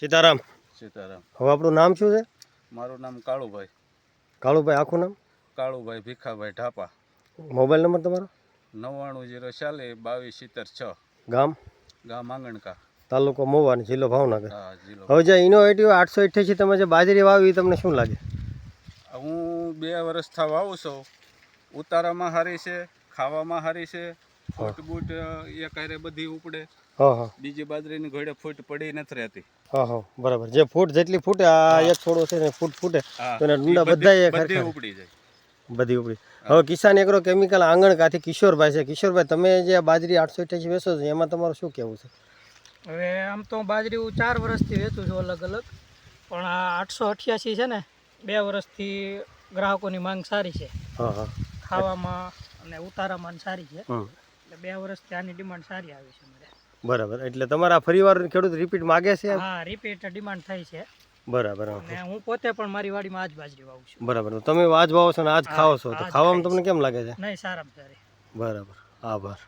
સીતારામ. સીતારામ. હવે આપણું નામ શું છે? મારું નામ કાળુભાઈ. કાળુભાઈ, આખું નામ? કાળુભાઈ ભીખાભાઈ ઢાપા. મોબાઈલ નંબર તમારો? 9904027006. ગામ? ગામ આંગણકા, તાલુકો મહુવા અને જિલ્લો ભાવનગર. હા જિલ્લો. હવે જે ઇનોવેટિવ 888 તમે જે બાજરી વાવી તમને શું લાગે? હું 2 વર્ષથી વાવું છું. ઉતારામાં સારી છે, ખાવામાં સારી છે, ફૂટ બૂટ એક હારે બધી ઉપડે. હા હા બીજી બાજરીની ઘોડે ફૂટ પડી નથી રહેતી. હા હા બરાબર. જે ફૂટ જેટલી ફૂટે આ એક છોડો છે ને ફૂટ ફૂટે તો એના ડુંડા બધા બધી ઉપડી જાય. બધી ઉપડી. હવે કિસાન એગ્રો કેમિકલ આંગણકાથી કિશોરભાઈ છે. કિશોરભાઈ, તમે જે આ બાજરી 888 વેચો છો એમાં તમારું શું કહેવું છે? હવે આમ તો બાજરી હું 4 વર્ષથી વેચું છું અલગ અલગ, પણ આ 888 છે ને 2 વર્ષથી ગ્રાહકોની માંગ સારી છે. હા હા ખાવામાં અને ઉતારામાં સારી છે, હમ એટલે 2 વર્ષથી આની ડિમાન્ડ સારી આવી છે મારે. બરાબર. એટલે તમારા ફરીવાર ખેડૂત રિપીટ માગે છે? હા, રિપીટ ડિમાન્ડ થઈ છે. બરાબર. અને હું પોતે પણ મારી વાડીમાં આજ બાજરી વાવું છું. બરાબર. તમે આજ વાવો છો ને આજ ખાઓ છો, તો આજ ખાવામાં ખાઈશ. તમને કેમ લાગે છે? નહીં, સારામાં સારી. બરાબર. આભાર.